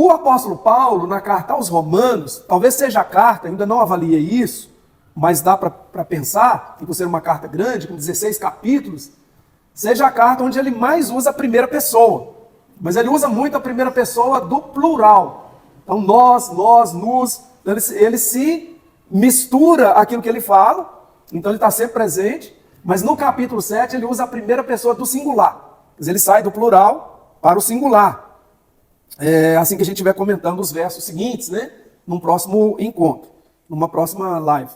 O apóstolo Paulo, na carta aos Romanos, talvez seja a carta, ainda não avaliei isso, mas dá para pensar, que por ser uma carta grande, com 16 capítulos, seja a carta onde ele mais usa a primeira pessoa. Mas ele usa muito a primeira pessoa do plural. Então, nós, nos, ele se mistura aquilo que ele fala, então ele está sempre presente, mas no capítulo 7 ele usa a primeira pessoa do singular. Ele sai do plural para o singular. É assim que a gente estiver comentando os versos seguintes, né? Num próximo encontro, numa próxima live.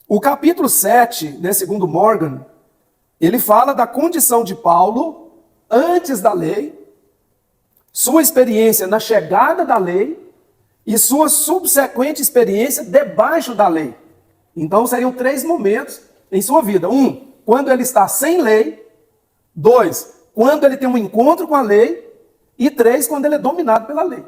O capítulo 7, né, segundo Morgan, ele fala da condição de Paulo antes da lei, sua experiência na chegada da lei e sua subsequente experiência debaixo da lei. Então seriam 3 momentos em sua vida. 1, quando ele está sem lei. 2, quando ele tem um encontro com a lei. E 3, quando ele é dominado pela lei.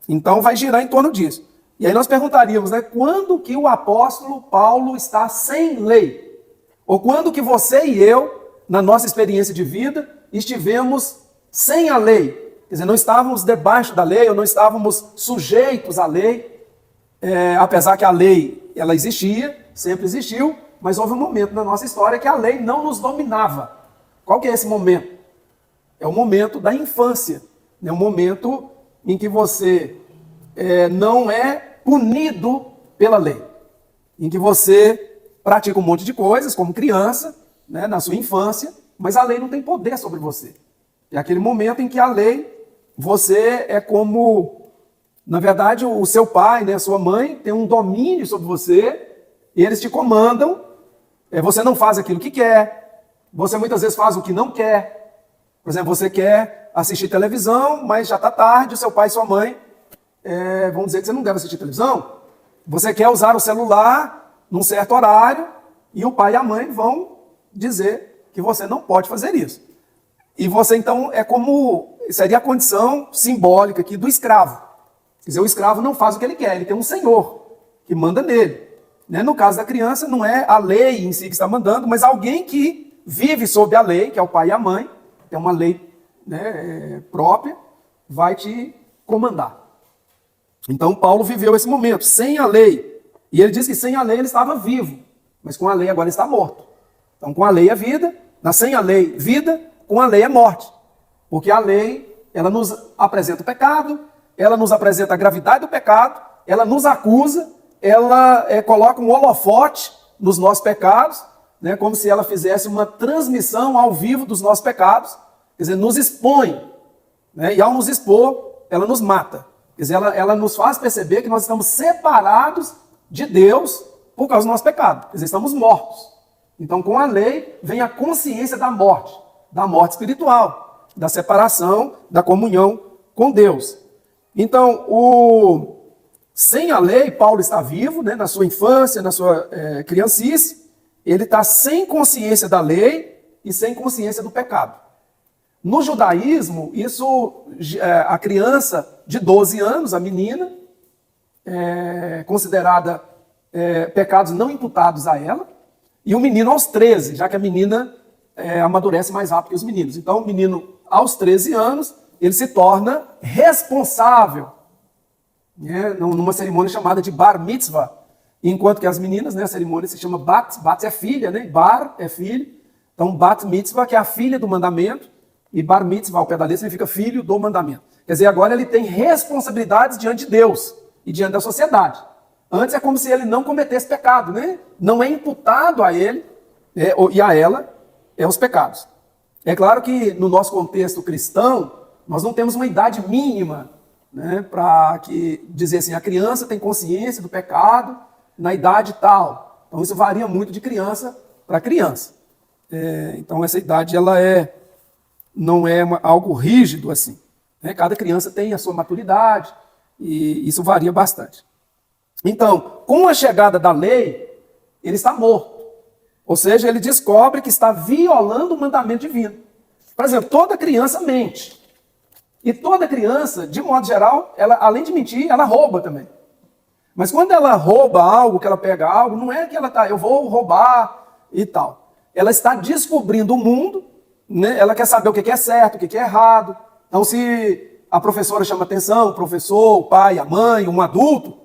Então vai girar em torno disso. E aí nós perguntaríamos, né, quando que o apóstolo Paulo está sem lei? Ou quando que você e eu, na nossa experiência de vida, estivemos sem a lei? Quer dizer, não estávamos debaixo da lei, ou não estávamos sujeitos à lei, apesar que a lei, ela existia, sempre existiu, mas houve um momento na nossa história que a lei não nos dominava. Qual que é esse momento? É o momento da infância, é o momento em que você não é punido pela lei, em que você pratica um monte de coisas como criança, né, na sua infância, mas a lei não tem poder sobre você. É aquele momento em que a lei, você é como, na verdade, o seu pai, né, a sua mãe, tem um domínio sobre você, e eles te comandam, você não faz aquilo que quer, você muitas vezes faz o que não quer. Por exemplo, você quer assistir televisão, mas já está tarde, o seu pai e sua mãe vão dizer que você não deve assistir televisão. Você quer usar o celular num certo horário, e o pai e a mãe vão dizer que você não pode fazer isso. E você, então, seria a condição simbólica aqui do escravo. Quer dizer, o escravo não faz o que ele quer, ele tem um senhor que manda nele. Né? No caso da criança, não é a lei em si que está mandando, mas alguém que vive sob a lei, que é o pai e a mãe, tem uma lei, né, própria, vai te comandar. Então Paulo viveu esse momento, sem a lei. E ele diz que sem a lei ele estava vivo, mas com a lei agora ele está morto. Então com a lei é vida, sem a lei vida, com a lei é morte. Porque a lei, ela nos apresenta o pecado, ela nos apresenta a gravidade do pecado, ela nos acusa, ela coloca um holofote nos nossos pecados, né, como se ela fizesse uma transmissão ao vivo dos nossos pecados, quer dizer, nos expõe, né, e ao nos expor, ela nos mata. Quer dizer, ela nos faz perceber que nós estamos separados de Deus por causa do nosso pecado, quer dizer, estamos mortos. Então, com a lei, vem a consciência da morte espiritual, da separação, da comunhão com Deus. Então, sem a lei, Paulo está vivo, né, na sua infância, na sua criancice. Ele está sem consciência da lei e sem consciência do pecado. No judaísmo, a criança de 12 anos, a menina, é considerada pecados não imputados a ela, e o menino aos 13, já que a menina amadurece mais rápido que os meninos. Então, o menino, aos 13 anos, ele se torna responsável, né, numa cerimônia chamada de bar mitzvah. Enquanto que as meninas, né, a cerimônia se chama bat é filha, né, bar é filho. Então, bat mitzvah, que é a filha do mandamento, e bar mitzvah, ao pé da letra, significa filho do mandamento. Quer dizer, agora ele tem responsabilidades diante de Deus e diante da sociedade. Antes é como se ele não cometesse pecado, né? Não é imputado a ele e a ela os pecados. É claro que no nosso contexto cristão, nós não temos uma idade mínima, né, para dizer assim, a criança tem consciência do pecado na idade tal. Então isso varia muito de criança para criança. Então essa idade ela não é algo rígido assim. Né? Cada criança tem a sua maturidade e isso varia bastante. Então, com a chegada da lei, ele está morto. Ou seja, ele descobre que está violando o mandamento divino. Por exemplo, toda criança mente. E toda criança, de modo geral, ela, além de mentir, ela rouba também. Mas quando ela rouba algo, que ela pega algo, não é que ela está, eu vou roubar e tal. Ela está descobrindo o mundo, né? Ela quer saber o que é certo, o que é errado. Então, se a professora chama atenção, o professor, o pai, a mãe, um adulto,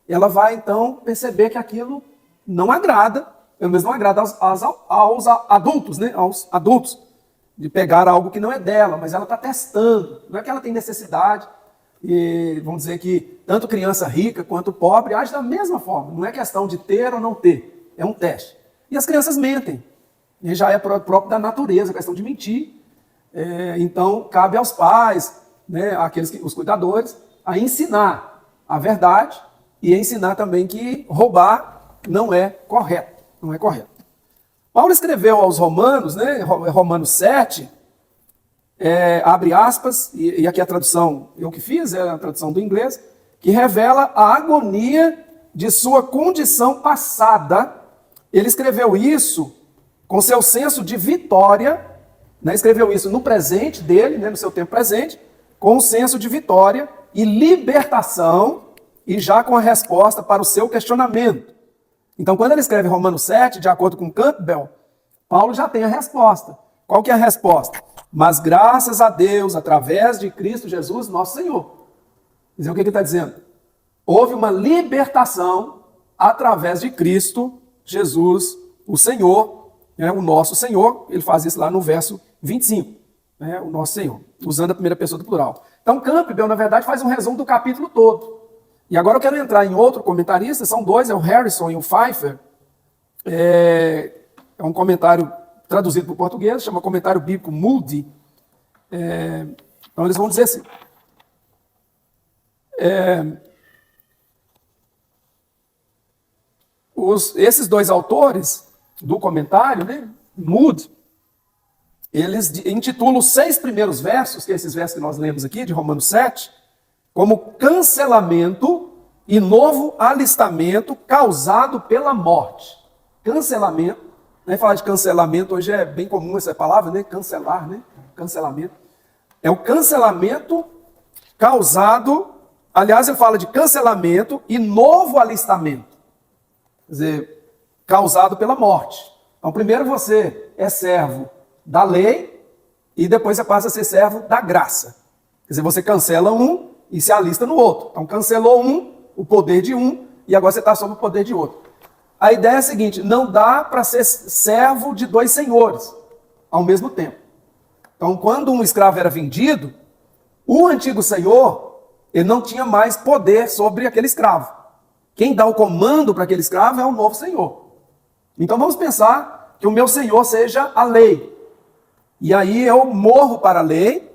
ela vai então perceber que aquilo não agrada, pelo menos não agrada aos adultos, né? Aos adultos, de pegar algo que não é dela, mas ela está testando, não é que ela tem necessidade, e vamos dizer que tanto criança rica quanto pobre age da mesma forma, não é questão de ter ou não ter, é um teste. E as crianças mentem, e já é próprio da natureza, questão de mentir. Então, cabe aos pais, né, os cuidadores, a ensinar a verdade e ensinar também que roubar não é correto. Não é correto. Paulo escreveu aos Romanos, né, Romanos 7, abre aspas, e aqui a tradução eu que fiz, é a tradução do inglês, que revela a agonia de sua condição passada. Ele escreveu isso com seu senso de vitória, né, escreveu isso no presente dele, né, no seu tempo presente, com o senso de vitória e libertação, e já com a resposta para o seu questionamento. Então, quando ele escreve Romanos 7, de acordo com Campbell, Paulo já tem a resposta. Qual que é a resposta? Mas graças a Deus, através de Cristo Jesus, nosso Senhor. Quer dizer, o que ele está dizendo? Houve uma libertação através de Cristo Jesus, o Senhor, né, o nosso Senhor. Ele faz isso lá no verso 25, né, o nosso Senhor, usando a primeira pessoa do plural. Então, Campbell, na verdade, faz um resumo do capítulo todo. E agora eu quero entrar em outro comentarista, são dois, é o Harrison e o Pfeiffer. É um comentário traduzido para o português, chama Comentário Bíblico Moody. Então eles vão dizer assim. Esses dois autores do comentário, né, Moody, eles intitulam os 6 primeiros versos, que é esses versos que nós lemos aqui, de Romanos 7, como cancelamento e novo alistamento causado pela morte. Cancelamento, né? Falar de cancelamento hoje é bem comum essa palavra, né? Cancelar, né? Cancelamento. É o cancelamento causado, aliás, ele fala de cancelamento e novo alistamento. Quer dizer, causado pela morte. Então, primeiro você é servo da lei e depois você passa a ser servo da graça. Quer dizer, você cancela um e se alista no outro. Então, cancelou um, o poder de um, e agora você está sob o poder de outro. A ideia é a seguinte, não dá para ser servo de 2 senhores ao mesmo tempo. Então, quando um escravo era vendido, o antigo senhor, ele não tinha mais poder sobre aquele escravo. Quem dá o comando para aquele escravo é o novo senhor. Então, vamos pensar que o meu senhor seja a lei. E aí eu morro para a lei,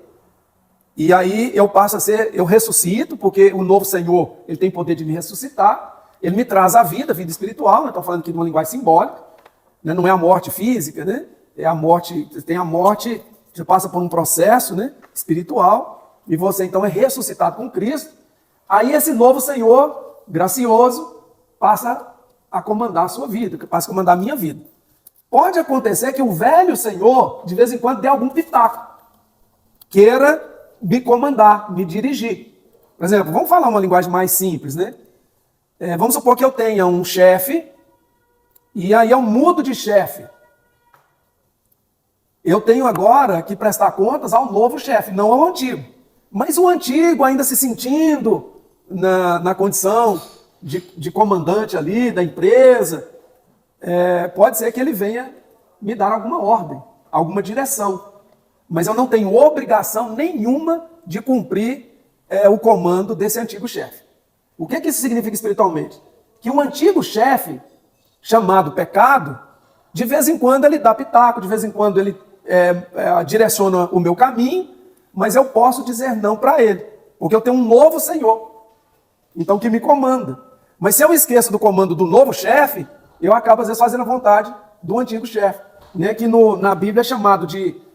e aí eu passo a ser, eu ressuscito, porque o novo Senhor, ele tem poder de me ressuscitar, ele me traz a vida espiritual, né? Estou falando aqui de uma linguagem simbólica, né? Não é a morte física, né? É a morte, tem a morte, você passa por um processo, né, espiritual, e você então é ressuscitado com Cristo. Aí esse novo Senhor, gracioso, passa a comandar a sua vida, passa a comandar a minha vida. Pode acontecer que o velho Senhor, de vez em quando, dê algum pitaco, queira me comandar, me dirigir. Por exemplo, vamos falar uma linguagem mais simples, né? Vamos supor que eu tenha um chefe, e aí eu mudo de chefe. Eu tenho agora que prestar contas ao novo chefe, não ao antigo. Mas o antigo, ainda se sentindo na condição de comandante ali da empresa, pode ser que ele venha me dar alguma ordem, alguma direção. Mas eu não tenho obrigação nenhuma de cumprir o comando desse antigo chefe. O que isso significa espiritualmente? Que o antigo chefe, chamado pecado, de vez em quando ele dá pitaco, de vez em quando ele direciona o meu caminho, mas eu posso dizer não para ele, porque eu tenho um novo Senhor, então que me comanda. Mas se eu esqueço do comando do novo chefe, eu acabo às vezes fazendo a vontade do antigo chefe, né? Que na Bíblia é chamado de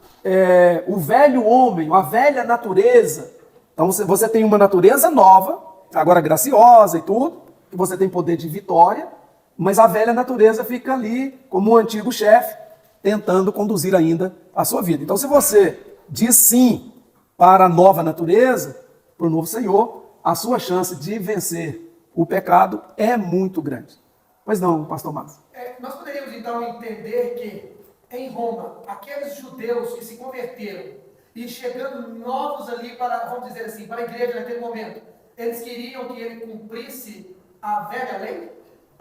o velho homem, a velha natureza. Então você tem uma natureza nova, agora graciosa e tudo, que você tem poder de vitória, mas a velha natureza fica ali como um antigo chefe, tentando conduzir ainda a sua vida. Então se você diz sim para a nova natureza, para o novo Senhor, a sua chance de vencer o pecado é muito grande. Pois não, pastor Márcio? Nós poderíamos então entender que em Roma, aqueles judeus que se converteram e chegando novos ali para, vamos dizer assim, para a igreja naquele momento, eles queriam que ele cumprisse a velha lei?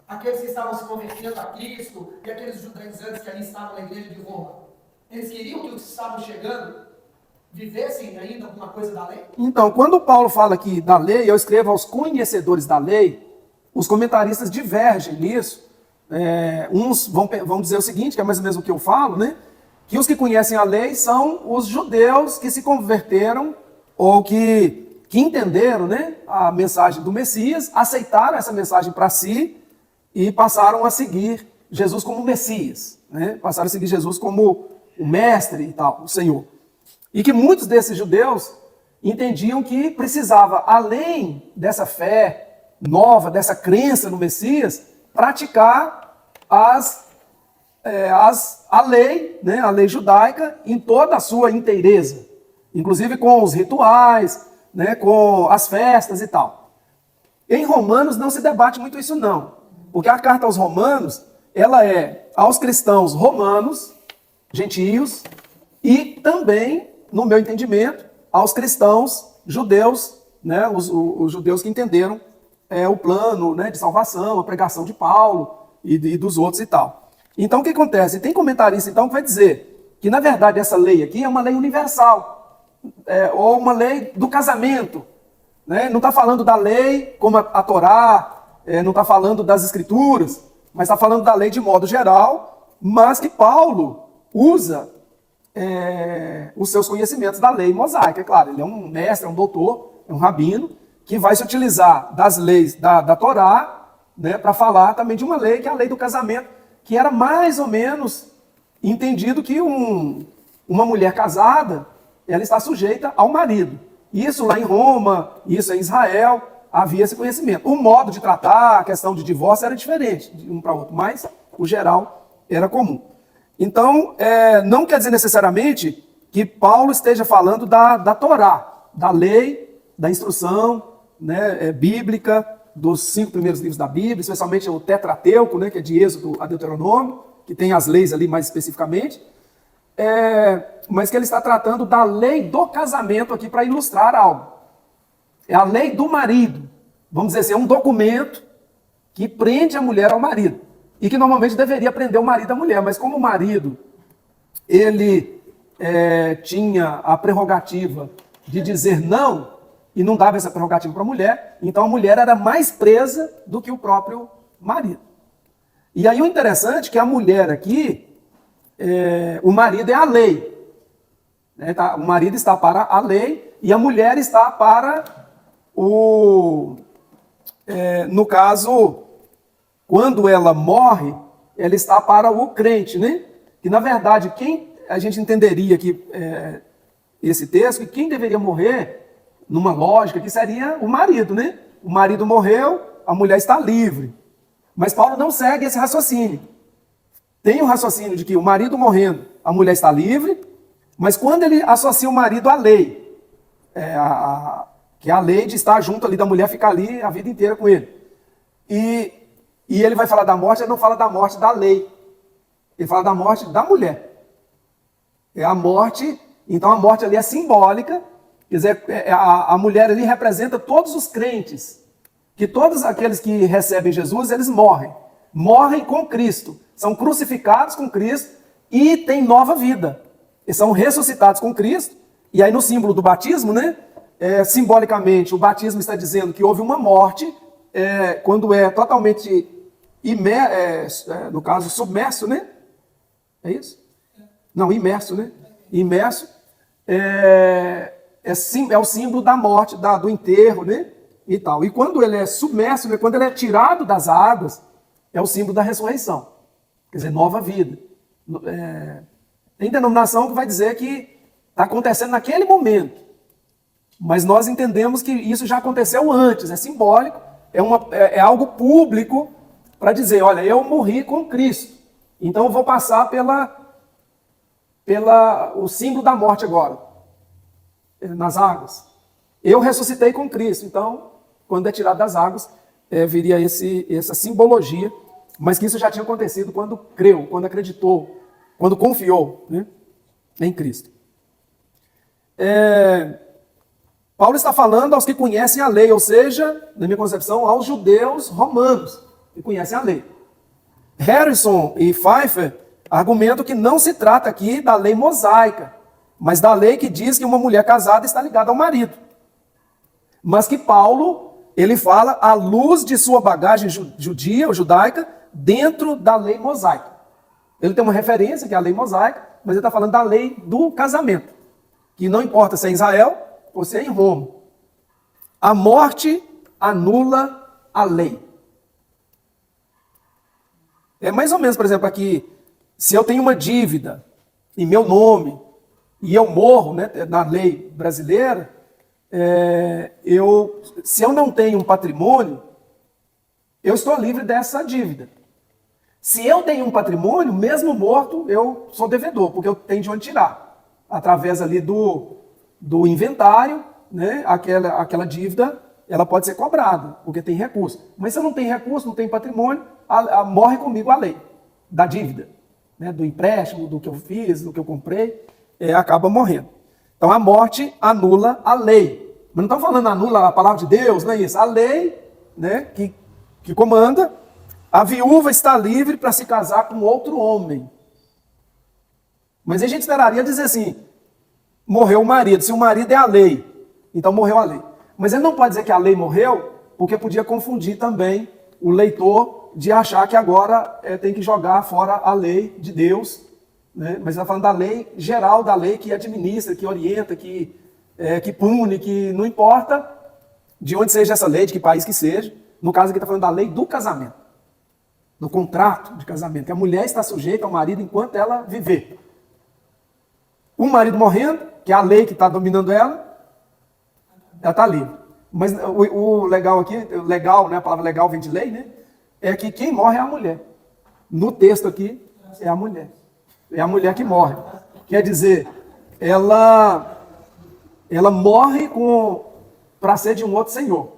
Aqueles que estavam se convertendo a Cristo e aqueles judaizantes que ali estavam na igreja de Roma, eles queriam que os que estavam chegando vivessem ainda alguma coisa da lei? Então, quando Paulo fala aqui da lei, eu escrevo aos conhecedores da lei, os comentaristas divergem nisso. Uns vão dizer o seguinte, que é mais ou menos o que eu falo, né? Que os que conhecem a lei são os judeus que se converteram ou que entenderam, né, a mensagem do Messias, aceitaram essa mensagem para si e passaram a seguir Jesus como Messias, né? Passaram a seguir Jesus como o mestre e tal, o Senhor. E que muitos desses judeus entendiam que precisava, além dessa fé nova, dessa crença no Messias, praticar a lei, né, a lei judaica em toda a sua inteireza, inclusive com os rituais, né, com as festas e tal. Em Romanos não se debate muito isso não, porque a carta aos Romanos, ela é aos cristãos romanos, gentios, e também, no meu entendimento, aos cristãos judeus, né, os judeus que entenderam o plano, né, de salvação, a pregação de Paulo e dos outros e tal. Então o que acontece? Tem comentarista então que vai dizer que na verdade essa lei aqui é uma lei universal, ou uma lei do casamento, né? Não está falando da lei como a Torá, não está falando das escrituras, mas está falando da lei de modo geral, mas que Paulo usa os seus conhecimentos da lei mosaica. É claro, ele é um mestre, é um doutor, é um rabino, que vai se utilizar das leis da Torá, né, para falar também de uma lei, que é a lei do casamento, que era mais ou menos entendido que uma mulher casada, ela está sujeita ao marido. Isso lá em Roma, isso em Israel, havia esse conhecimento. O modo de tratar, a questão de divórcio era diferente de um para outro, mas o geral era comum. Então, não quer dizer necessariamente que Paulo esteja falando da Torá, da lei, da instrução, né, bíblica, dos 5 primeiros livros da Bíblia, especialmente o Tetrateuco, né, que é de Êxodo a Deuteronômio, que tem as leis ali mais especificamente, mas que ele está tratando da lei do casamento aqui para ilustrar algo. É a lei do marido, vamos dizer assim, é um documento que prende a mulher ao marido, e que normalmente deveria prender o marido à mulher, mas como o marido, ele tinha a prerrogativa de dizer não, e não dava essa prerrogativa para a mulher, então a mulher era mais presa do que o próprio marido. E aí o interessante é que a mulher aqui, o marido é a lei. Né? O marido está para a lei e a mulher está para no caso, quando ela morre, ela está para o crente, né? Que na verdade, a gente entenderia que esse texto, que quem deveria morrer, numa lógica, que seria o marido, né? O marido morreu, a mulher está livre. Mas Paulo não segue esse raciocínio. Tem o raciocínio de que o marido morrendo, a mulher está livre, mas quando ele associa o marido à lei, que é a lei de estar junto ali da mulher, ficar ali a vida inteira com ele. E ele vai falar da morte, ele não fala da morte da lei. Ele fala da morte da mulher. É a morte, então a morte ali é simbólica, quer dizer, a mulher ali representa todos os crentes, que todos aqueles que recebem Jesus, eles morrem com Cristo, são crucificados com Cristo e têm nova vida. Eles são ressuscitados com Cristo, e aí no símbolo do batismo, né, simbolicamente, o batismo está dizendo que houve uma morte, quando é totalmente, no caso, submerso, né? É isso? Não, imerso, né? Imerso. É o símbolo da morte, do enterro, né? E tal. E quando ele é submerso, né? Quando ele é tirado das águas, é o símbolo da ressurreição. Quer dizer, nova vida. Tem denominação que vai dizer que está acontecendo naquele momento. Mas nós entendemos que isso já aconteceu antes, é simbólico, é algo público para dizer, olha, eu morri com Cristo, então eu vou passar o símbolo da morte agora, nas águas. Eu ressuscitei com Cristo, então, quando é tirado das águas, viria essa simbologia, mas que isso já tinha acontecido quando creu, quando acreditou, quando confiou, né, em Cristo. Paulo está falando aos que conhecem a lei, ou seja, na minha concepção, aos judeus romanos que conhecem a lei. Harrison e Pfeiffer argumentam que não se trata aqui da lei mosaica, mas da lei que diz que uma mulher casada está ligada ao marido. Mas que Paulo, ele fala à luz de sua bagagem judia ou judaica dentro da lei mosaica. Ele tem uma referência, que é a lei mosaica, mas ele está falando da lei do casamento, que não importa se é em Israel ou se é em Roma. A morte anula a lei. É mais ou menos, por exemplo, aqui, se eu tenho uma dívida em meu nome e eu morro, né, na lei brasileira, se eu não tenho um patrimônio, eu estou livre dessa dívida. Se eu tenho um patrimônio, mesmo morto, eu sou devedor, porque eu tenho de onde tirar. Através ali do inventário, né, aquela dívida, ela pode ser cobrada, porque tem recurso. Mas se eu não tenho recurso, não tenho patrimônio, morre comigo a lei da dívida, né, do empréstimo, do que eu fiz, do que eu comprei, acaba morrendo. Então a morte anula a lei. Mas não estamos falando anula a palavra de Deus, não é isso. A lei, né, que comanda, a viúva está livre para se casar com outro homem. Mas a gente esperaria dizer assim, morreu o marido. Se o marido é a lei, então morreu a lei. Mas ele não pode dizer que a lei morreu, porque podia confundir também o leitor de achar que agora tem que jogar fora a lei de Deus, né? Mas está falando da lei geral, da lei que administra, que orienta, que pune, que não importa de onde seja essa lei, de que país que seja. No caso aqui está falando da lei do casamento, do contrato de casamento, que a mulher está sujeita ao marido enquanto ela viver. O marido morrendo, que é a lei que está dominando ela está livre. Mas o legal aqui, legal, né, a palavra legal vem de lei, né? É que quem morre é a mulher. No texto aqui, é a mulher. É a mulher que morre. Quer dizer, ela morre para ser de um outro senhor.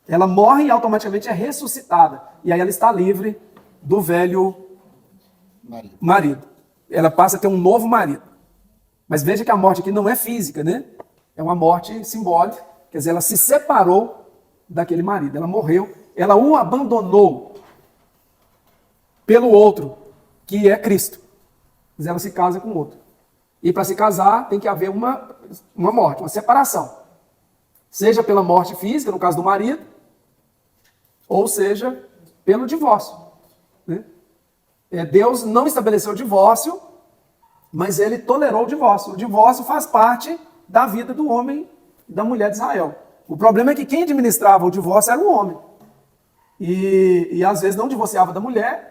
Ela morre e automaticamente é ressuscitada. E aí ela está livre do velho marido. Ela passa a ter um novo marido. Mas veja que a morte aqui não é física, né? É uma morte simbólica. Quer dizer, ela se separou daquele marido. Ela morreu. Ela o abandonou pelo outro, que é Cristo. Mas ela se casa com outro. E para se casar tem que haver uma morte, uma separação. Seja pela morte física, no caso do marido, ou seja pelo divórcio. Né? Deus não estabeleceu o divórcio, mas ele tolerou o divórcio. O divórcio faz parte da vida do homem e da mulher de Israel. O problema é que quem administrava o divórcio era o homem. E às vezes não divorciava da mulher,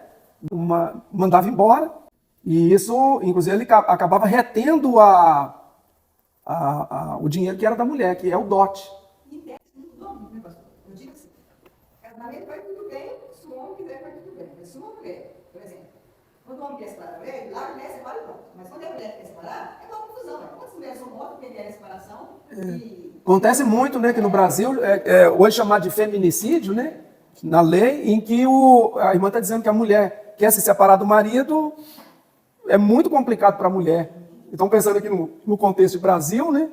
mandava embora, e isso, inclusive, ele acabava retendo o dinheiro que era da mulher, que é o dote. Eu digo assim, casamento vai tudo bem, se o homem quiser vai tudo bem. Mas se uma mulher, por exemplo, quando o homem quer separar a mulher, lá a mulher separa e pronto. Mas quando a mulher quer separar, é uma confusão. Quantas mulheres são mortas porque querem a separação? Acontece muito, né, que no Brasil, hoje chamado de feminicídio, né, na lei, em que a irmã está dizendo que a mulher quer se separar do marido, é muito complicado para a mulher. Então, pensando aqui no contexto de Brasil, né,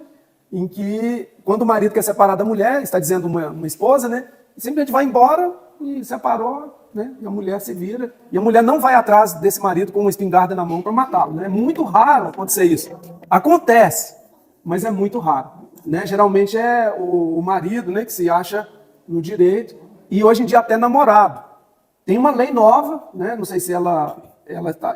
em que quando o marido quer separar da mulher, está dizendo uma esposa, né, simplesmente vai embora e separou, né, e a mulher se vira. E a mulher não vai atrás desse marido com uma espingarda na mão para matá-lo. Né? É muito raro acontecer isso. Acontece, mas é muito raro. Né? Geralmente é o marido, né, que se acha no direito, e hoje em dia até namorado. Tem uma lei nova, né, não sei se ela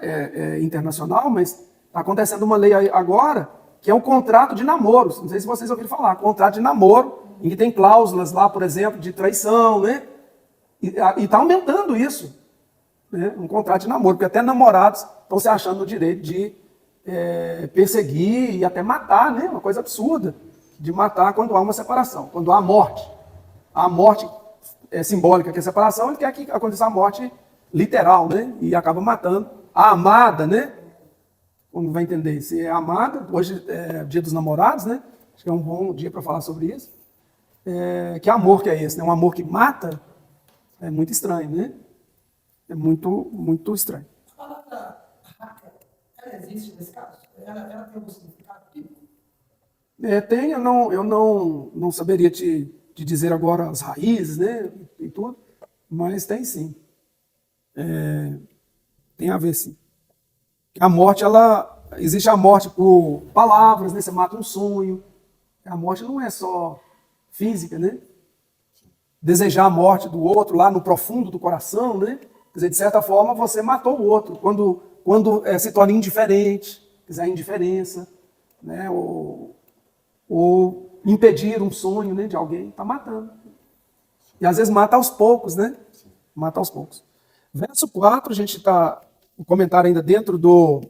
é internacional, mas está acontecendo uma lei agora, que é um contrato de namoro. Não sei se vocês ouviram falar, contrato de namoro, em que tem cláusulas lá, por exemplo, de traição, né? E está aumentando isso, né? Um contrato de namoro, porque até namorados estão se achando no direito de perseguir e até matar, né? Uma coisa absurda, de matar quando há uma separação, quando há morte. A morte é simbólica, que é a separação, ele quer que aconteça a morte literal, né? E acaba matando a amada, né? Como vai entender? Se é amada, hoje é dia dos namorados, né? Acho que é um bom dia para falar sobre isso. Que amor que é esse? Né? Um amor que mata? É muito estranho, né? É muito, muito estranho. A palavra raca, ela existe nesse caso? Ela tem algum significado bíblico? Tem, eu não saberia te dizer agora as raízes, né, e tudo, mas tem sim. Tem a ver sim. A morte, existe a morte por palavras, né, você mata um sonho. A morte não é só física, né? Desejar a morte do outro lá no profundo do coração, né? Quer dizer, de certa forma, você matou o outro. Quando se torna indiferente, quer dizer, a indiferença, né? Ou impedir um sonho, né, de alguém, está matando. E às vezes mata aos poucos, né? Mata aos poucos. Verso 4, a gente está, o comentário ainda dentro do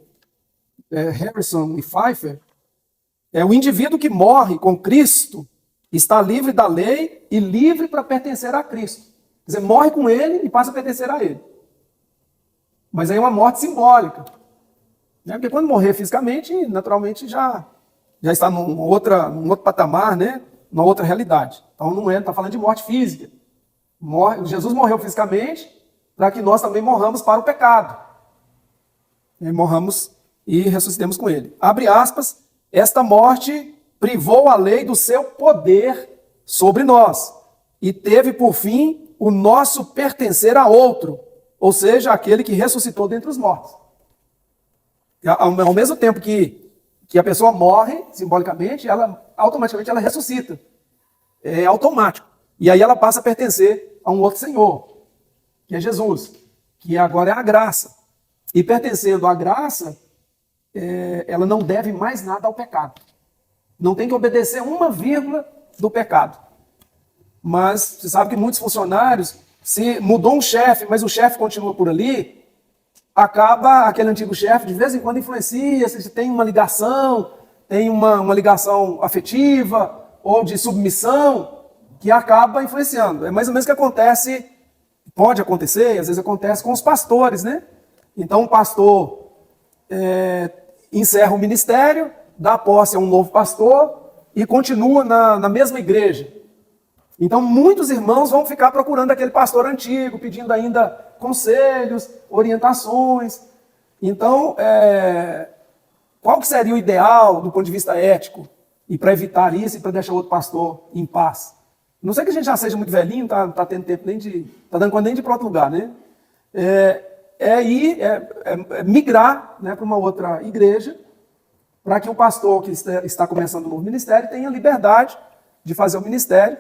Harrison e Pfeiffer, o indivíduo que morre com Cristo está livre da lei e livre para pertencer a Cristo. Quer dizer, morre com ele e passa a pertencer a ele. Mas aí é uma morte simbólica. Né? Porque quando morrer fisicamente, naturalmente já está num outro patamar, né? Numa outra realidade. Então não está falando de morte física. Jesus morreu fisicamente para que nós também morramos para o pecado. Morramos e ressuscitemos com ele. Abre aspas, esta morte privou a lei do seu poder sobre nós e teve por fim o nosso pertencer a outro, ou seja, aquele que ressuscitou dentre os mortos. Ao mesmo tempo que a pessoa morre, simbolicamente, automaticamente ela ressuscita. É automático. E aí ela passa a pertencer a um outro Senhor, que é Jesus, que agora é a graça. E pertencendo à graça, ela não deve mais nada ao pecado. Não tem que obedecer uma vírgula do pecado. Mas você sabe que muitos funcionários, se mudou um chefe, mas o chefe continua por ali, acaba aquele antigo chefe, de vez em quando influencia, se tem uma ligação, tem uma ligação afetiva ou de submissão, que acaba influenciando. É mais ou menos o que acontece, pode acontecer, às vezes acontece com os pastores, né? Então o pastor encerra o ministério, dá posse a um novo pastor e continua na mesma igreja. Então muitos irmãos vão ficar procurando aquele pastor antigo, pedindo ainda conselhos, orientações. Então, qual que seria o ideal do ponto de vista ético? E para evitar isso e para deixar o outro pastor em paz? Não sei que a gente já seja muito velhinho, tá tendo tempo tá dando conta nem de ir para outro lugar, né? Migrar, né, para uma outra igreja, para que o pastor que está começando um novo ministério tenha liberdade de fazer o ministério.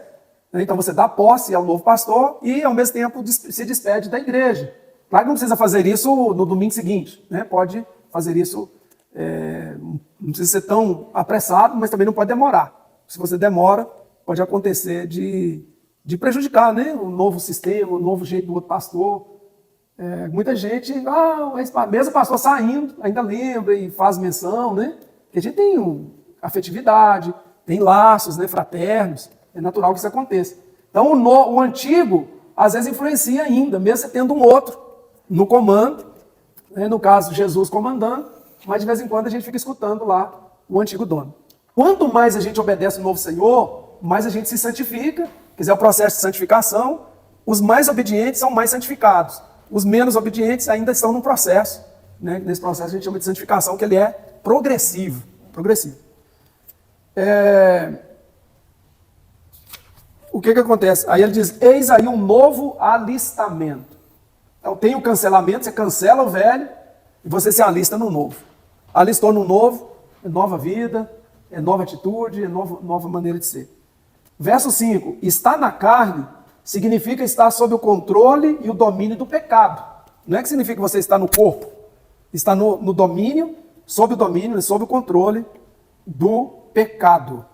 Então você dá posse ao novo pastor e ao mesmo tempo se despede da igreja. Claro que não precisa fazer isso no domingo seguinte, né? Pode fazer isso, não precisa ser tão apressado, mas também não pode demorar. Se você demora, pode acontecer de prejudicar, né, o novo sistema, o novo jeito do outro pastor. Muita gente, mesmo o pastor saindo, ainda lembra e faz menção, né? Porque a gente tem afetividade, tem laços, né, fraternos, é natural que isso aconteça. Então o antigo, às vezes, influencia ainda, mesmo você tendo um outro no comando, né, no caso Jesus comandando, mas de vez em quando a gente fica escutando lá o antigo dono. Quanto mais a gente obedece o novo Senhor, mais a gente se santifica, quer dizer, é o processo de santificação. Os mais obedientes são mais santificados. Os menos obedientes ainda estão num processo, né? Nesse processo a gente chama de santificação, que ele é progressivo. O que acontece? Aí ele diz, eis aí um novo alistamento. Então tem o cancelamento, você cancela o velho e você se alista no novo. Alistou no novo, é nova vida, é nova atitude, é nova maneira de ser. Verso 5, está na carne significa estar sob o controle e o domínio do pecado. Não é que significa que você está no corpo. Está no domínio, sob o controle do pecado.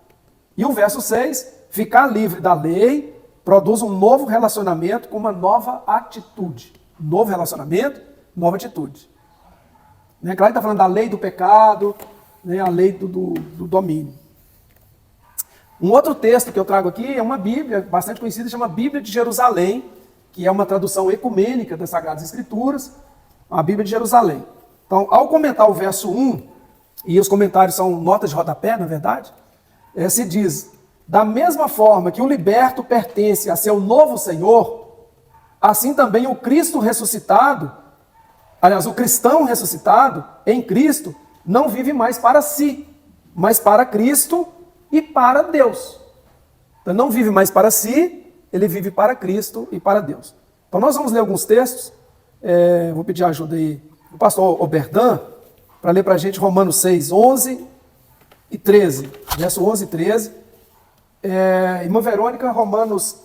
E o verso 6, ficar livre da lei produz um novo relacionamento com uma nova atitude. Novo relacionamento, nova atitude. Claro que está falando da lei do pecado, né, a lei do domínio. Um outro texto que eu trago aqui é uma Bíblia bastante conhecida, chama Bíblia de Jerusalém, que é uma tradução ecumênica das Sagradas Escrituras, a Bíblia de Jerusalém. Então, ao comentar o verso 1, e os comentários são notas de rodapé, na verdade, se diz, da mesma forma que o liberto pertence a seu novo Senhor, assim também o Cristo ressuscitado, aliás, o cristão ressuscitado em Cristo, não vive mais para si, mas para Cristo, e para Deus. Então, não vive mais para si, ele vive para Cristo e para Deus. Então, nós vamos ler alguns textos. Vou pedir ajuda aí do pastor Oberdan, para ler para a gente Romanos 6, 11 e 13. Verso 11 e 13. Irmã Verônica, Romanos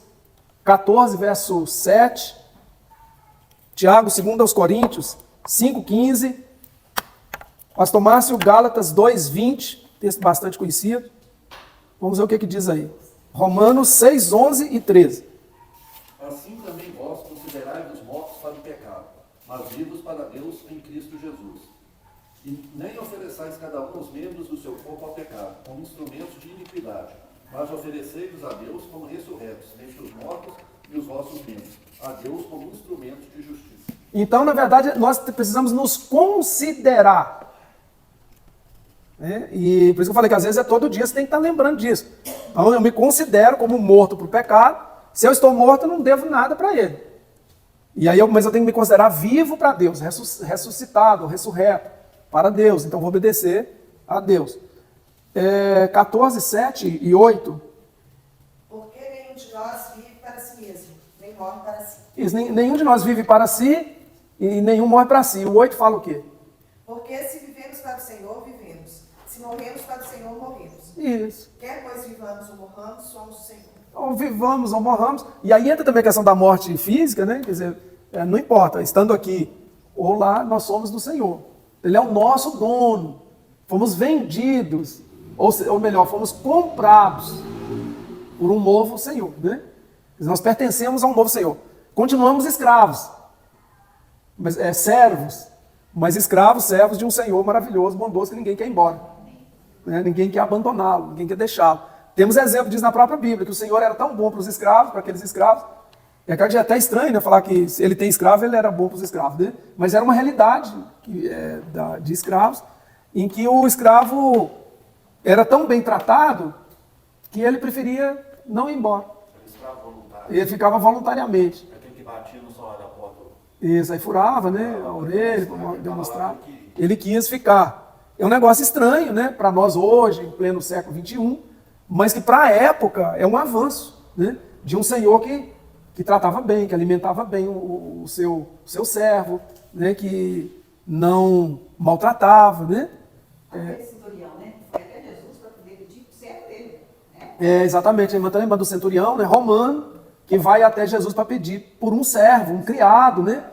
14, verso 7. Tiago, 2 aos Coríntios, 5, 15. Pastor Márcio, Gálatas 2, 20. Texto bastante conhecido. Vamos ver o que diz aí. Romanos 6, 11 e 13. Assim também vós considerai-vos mortos para o pecado, mas vivos para Deus em Cristo Jesus. E nem ofereçais cada um os membros do seu corpo ao pecado, como instrumentos de iniquidade, mas oferecei-vos a Deus como ressurretos, dentre os mortos e os vossos membros, a Deus como instrumentos de justiça. Então, na verdade, nós precisamos nos considerar. E por isso que eu falei que às vezes todo dia você tem que estar lembrando disso. Então eu me considero como morto para o pecado. Se eu estou morto, eu não devo nada para ele. Mas eu tenho que me considerar vivo para Deus, ressuscitado, ressurreto para Deus. Então eu vou obedecer a Deus. 14, 7 e 8. Porque nenhum de nós vive para si mesmo, nem morre para si. Isso, nenhum de nós vive para si e nenhum morre para si. O 8 fala o quê? Porque se vivemos para o Senhor, vivemos. Se morremos para o Senhor, morremos. Isso. Quer pois vivamos ou morramos, somos o Senhor. Ou vivamos ou morramos. E aí entra também a questão da morte física, né? Quer dizer, não importa, estando aqui ou lá, nós somos do Senhor. Ele é o nosso dono. Fomos vendidos, ou melhor, fomos comprados por um novo Senhor, né? Nós pertencemos a um novo Senhor. Continuamos escravos, mas servos, mas escravos, servos de um Senhor maravilhoso, bondoso, que ninguém quer ir embora. Ninguém quer abandoná-lo, ninguém quer deixá-lo. Temos exemplo disso na própria Bíblia, que o Senhor era tão bom para os escravos, para aqueles escravos, e é até estranho, né, falar que se ele tem escravo, ele era bom para os escravos, né? Mas era uma realidade de escravos, em que o escravo era tão bem tratado que ele preferia não ir embora. Escravo voluntário. Ele ficava voluntariamente. Aquele que batia no sol da porta. Isso, aí furava, né, a orelha, para demonstrar. Ele quis ficar. É um negócio estranho, né, para nós hoje, em pleno século XXI, mas que para a época é um avanço, né, de um Senhor que tratava bem, que alimentava bem o seu servo, né, que não maltratava, né. Aquele centurião, né? Foi até Jesus para poder pedir o servo dele. Né? Exatamente, a irmã está lembrando do centurião, né, romano, que vai até Jesus para pedir por um servo, um criado, né.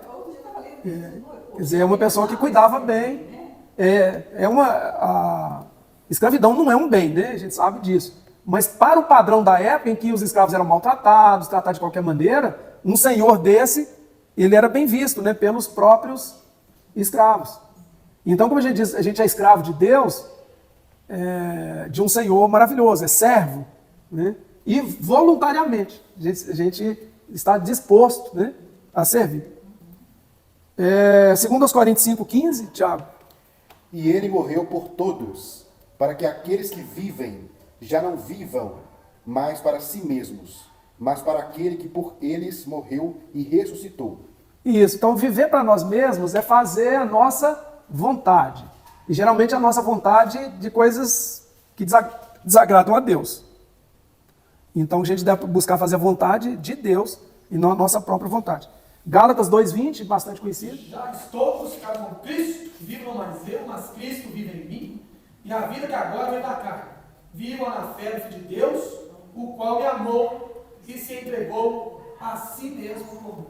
Quer dizer, é uma pessoa que cuidava bem. A escravidão não é um bem, né? A gente sabe disso. Mas para o padrão da época em que os escravos eram maltratados, tratados de qualquer maneira, um senhor desse, ele era bem visto, né, pelos próprios escravos. Então, como a gente diz, a gente é escravo de Deus, de um senhor maravilhoso, é servo, né? E voluntariamente, a gente está disposto, né, a servir. 2 Coríntios 5, 15, Tiago. E ele morreu por todos, para que aqueles que vivem já não vivam mais para si mesmos, mas para aquele que por eles morreu e ressuscitou. Isso, então viver para nós mesmos é fazer a nossa vontade. E geralmente a nossa vontade de coisas que desagradam a Deus. Então a gente deve buscar fazer a vontade de Deus e não a nossa própria vontade. Gálatas 2:20, bastante conhecido. Já estou crucificado com Cristo, vivo não mais eu, mas Cristo vive em mim, e a vida que agora vem da carne. Vivo na fé do Filho de Deus, o qual me amou e se entregou a si mesmo por mim.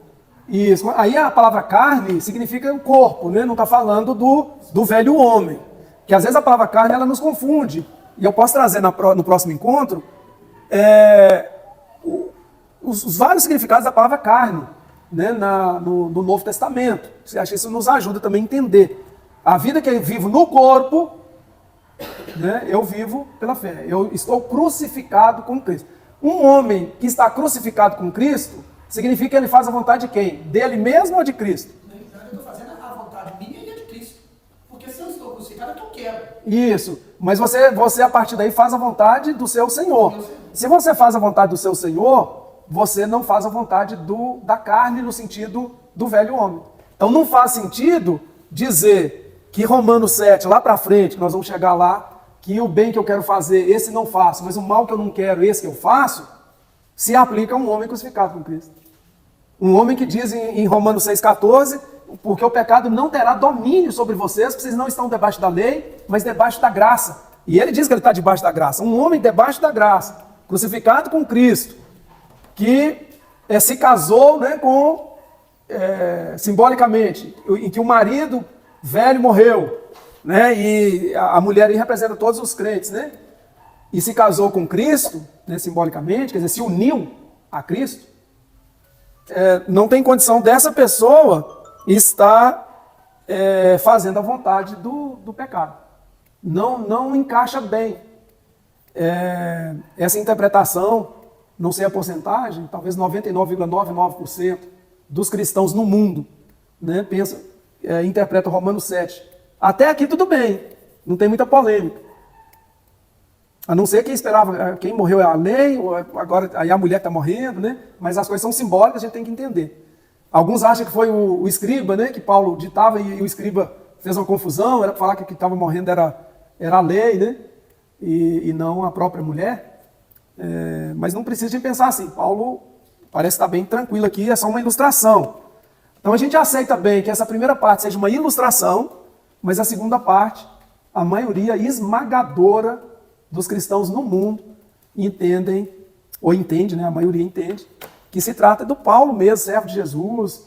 Isso, aí a palavra carne significa o corpo, né? Não está falando do velho homem. Que às vezes a palavra carne ela nos confunde. E eu posso trazer no próximo encontro os vários significados da palavra carne, né, no Novo Testamento. Acho que isso nos ajuda também a entender. A vida que eu vivo no corpo, né, eu vivo pela fé. Eu estou crucificado com Cristo. Um homem que está crucificado com Cristo, significa que ele faz a vontade de quem? Dele mesmo ou de Cristo? Eu estou fazendo a vontade minha e a de Cristo. Porque se eu estou crucificado, é que eu quero. Isso. Mas você a partir daí faz a vontade do seu Senhor. Se você faz a vontade do seu Senhor, você não faz a vontade da carne no sentido do velho homem. Então não faz sentido dizer que Romanos 7, lá para frente, que nós vamos chegar lá, que o bem que eu quero fazer, esse não faço, mas o mal que eu não quero, esse que eu faço, se aplica a um homem crucificado com Cristo. Um homem que diz em Romanos 6,14, porque o pecado não terá domínio sobre vocês, porque vocês não estão debaixo da lei, mas debaixo da graça. E ele diz que ele está debaixo da graça. Um homem debaixo da graça, crucificado com Cristo, que se casou, né, simbolicamente, em que o marido velho morreu, né, e a mulher aí representa todos os crentes, né, e se casou com Cristo, né, simbolicamente, quer dizer, se uniu a Cristo, não tem condição dessa pessoa estar fazendo a vontade do pecado. Não encaixa bem. Essa interpretação, não sei a porcentagem, talvez 99,99% dos cristãos no mundo, né, interpreta Romanos 7. Até aqui tudo bem, não tem muita polêmica. A não ser quem esperava, quem morreu é a lei, ou agora aí a mulher está morrendo, né? Mas as coisas são simbólicas, a gente tem que entender. Alguns acham que foi o escriba, né, que Paulo ditava e o escriba fez uma confusão, era para falar que o que estava morrendo era a lei, né? E não a própria mulher. Mas não precisa de pensar assim. Paulo parece estar bem tranquilo aqui, é só uma ilustração. Então a gente aceita bem que essa primeira parte seja uma ilustração, mas a segunda parte, a maioria esmagadora dos cristãos no mundo entende, né, a maioria entende, que se trata do Paulo mesmo, servo de Jesus,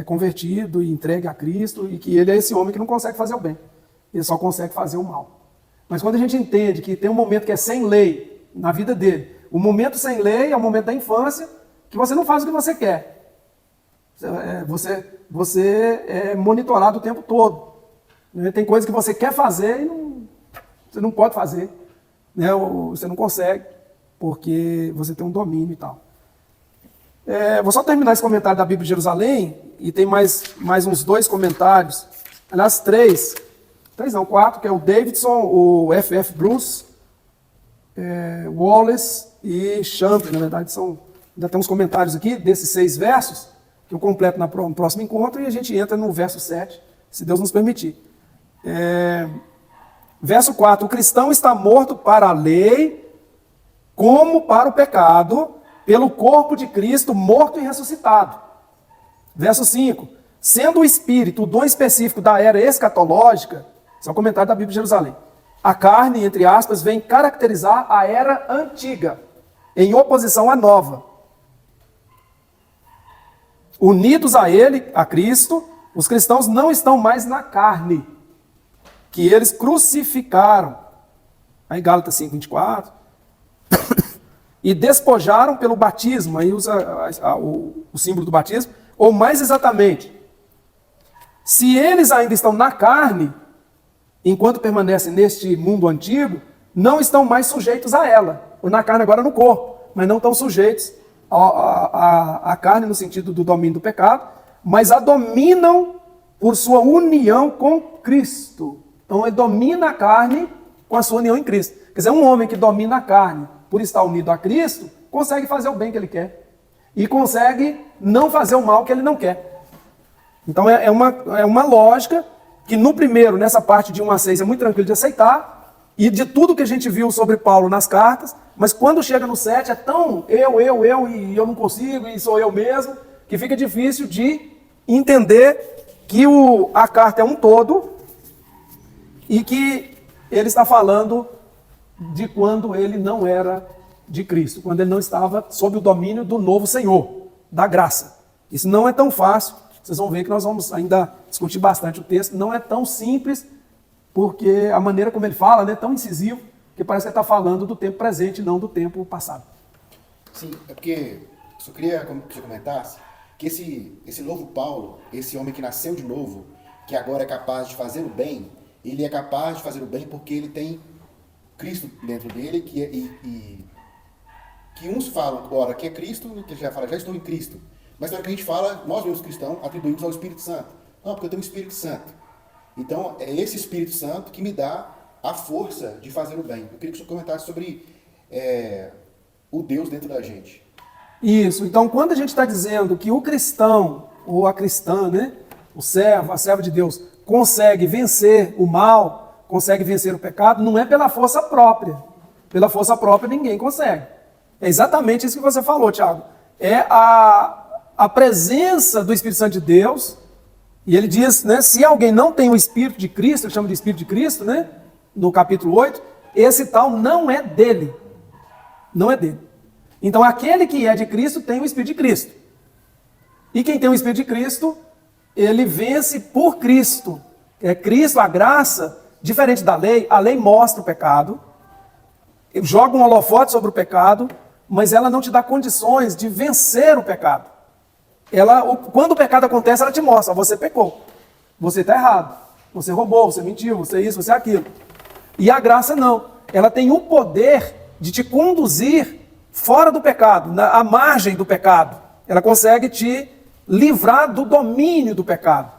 convertido e entregue a Cristo, e que ele é esse homem que não consegue fazer o bem, ele só consegue fazer o mal. Mas quando a gente entende que tem um momento que é sem lei na vida dele, o momento sem lei é o momento da infância, que você não faz o que você quer. Você é monitorado o tempo todo. Tem coisas que você quer fazer e você não pode fazer. Né? Você não consegue, porque você tem um domínio e tal. Vou só terminar esse comentário da Bíblia de Jerusalém, e tem mais uns 2 comentários, aliás 4, que é o Davidson, o F.F. Bruce, Wallace e Champlin. Na verdade, ainda tem uns comentários aqui desses 6 versos, que eu completo no próximo encontro, e a gente entra no verso 7, se Deus nos permitir. Verso 4, o cristão está morto para a lei, como para o pecado, pelo corpo de Cristo morto e ressuscitado. Verso 5, sendo o Espírito o dom específico da era escatológica, esse é o comentário da Bíblia de Jerusalém, a carne, entre aspas, vem caracterizar a era antiga, em oposição à nova. Unidos a ele, a Cristo, os cristãos não estão mais na carne, que eles crucificaram. Aí Gálatas 5:24. E despojaram pelo batismo, aí usa o símbolo do batismo, ou mais exatamente, se eles ainda estão na carne, enquanto permanecem neste mundo antigo, não estão mais sujeitos a ela, ou na carne agora no corpo, mas não estão sujeitos à carne no sentido do domínio do pecado, mas a dominam por sua união com Cristo. Então ele domina a carne com a sua união em Cristo. Quer dizer, um homem que domina a carne por estar unido a Cristo, consegue fazer o bem que ele quer. E consegue não fazer o mal que ele não quer. Então é uma lógica que no primeiro, nessa parte de 1 a 6, é muito tranquilo de aceitar, e de tudo que a gente viu sobre Paulo nas cartas, mas quando chega no 7 é tão eu, e eu não consigo, e sou eu mesmo, que fica difícil de entender que a carta é um todo, e que ele está falando de quando ele não era de Cristo, quando ele não estava sob o domínio do novo Senhor, da graça. Isso não é tão fácil, vocês vão ver que nós vamos ainda discutir bastante o texto, não é tão simples, porque a maneira como ele fala, né, é tão incisivo, que parece que ele está falando do tempo presente, não do tempo passado. Sim, é porque eu só queria que você comentasse que esse novo Paulo, esse homem que nasceu de novo, que agora é capaz de fazer o bem, ele é capaz de fazer o bem porque ele tem Cristo dentro dele, que uns falam, ora, que é Cristo, que já fala, já estou em Cristo. Mas na hora que a gente fala, nós mesmos cristãos atribuímos ao Espírito Santo. Não, porque eu tenho o Espírito Santo. Então, é esse Espírito Santo que me dá a força de fazer o bem. Eu queria que você comentasse sobre o Deus dentro da gente. Isso, então quando a gente está dizendo que o cristão, ou a cristã, né, o servo, a serva de Deus, consegue vencer o mal, consegue vencer o pecado não é pela força própria. Pela força própria ninguém consegue. É exatamente isso que você falou, Tiago. É a presença do Espírito Santo de Deus. E ele diz, né, se alguém não tem o Espírito de Cristo, ele chama de Espírito de Cristo, né, no capítulo 8, esse tal não é dele. Não é dele. Então aquele que é de Cristo tem o Espírito de Cristo. E quem tem o Espírito de Cristo, ele vence por Cristo. É Cristo, a graça, diferente da lei, a lei mostra o pecado, joga um holofote sobre o pecado, mas ela não te dá condições de vencer o pecado. Quando o pecado acontece, ela te mostra, você pecou, você está errado, você roubou, você mentiu, você é isso, você é aquilo. E a graça não, ela tem o poder de te conduzir fora do pecado, à margem do pecado. Ela consegue te livrar do domínio do pecado.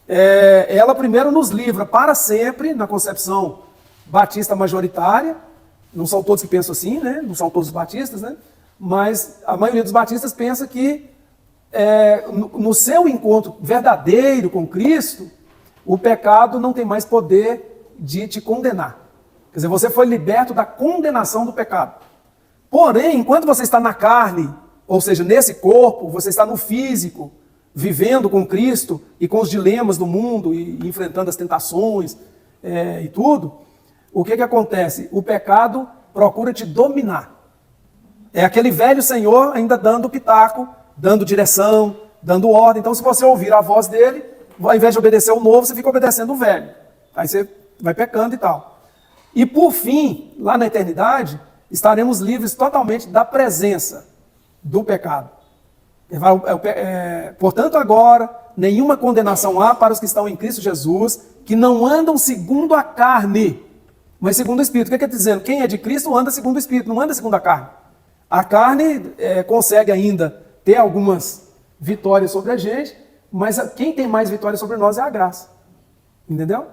Ela primeiro nos livra para sempre, na concepção batista majoritária. Não são todos que pensam assim, né? Não são todos os batistas, né? Mas a maioria dos batistas pensa que no seu encontro verdadeiro com Cristo, o pecado não tem mais poder de te condenar. Quer dizer, você foi liberto da condenação do pecado. Porém, enquanto você está na carne, ou seja, nesse corpo, você está no físico, vivendo com Cristo e com os dilemas do mundo e enfrentando as tentações e tudo, o que acontece? O pecado procura te dominar. É aquele velho senhor ainda dando pitaco, dando direção, dando ordem. Então, se você ouvir a voz dele, ao invés de obedecer o novo, você fica obedecendo o velho. Aí você vai pecando e tal. E por fim, lá na eternidade, estaremos livres totalmente da presença do pecado. Portanto, agora, nenhuma condenação há para os que estão em Cristo Jesus, que não andam segundo a carne, mas segundo o Espírito. O que ele está dizendo? Quem é de Cristo anda segundo o Espírito, não anda segundo a carne. A carne consegue ainda ter algumas vitórias sobre a gente, mas quem tem mais vitórias sobre nós é a graça. Entendeu?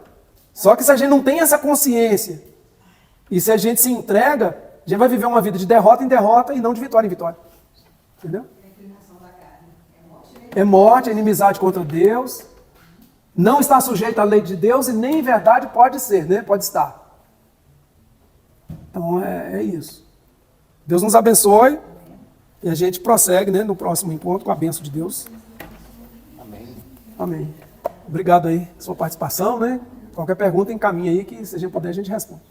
Só que se a gente não tem essa consciência, e se a gente se entrega, a gente vai viver uma vida de derrota em derrota e não de vitória em vitória. Entendeu? É morte, é inimizade contra Deus, não está sujeito à lei de Deus e nem em verdade pode ser, né? Pode estar. Então é isso. Deus nos abençoe e a gente prossegue, né, no próximo encontro com a bênção de Deus. Amém. Amém. Obrigado aí pela sua participação, né? Qualquer pergunta encaminha aí que se a gente puder a gente responde.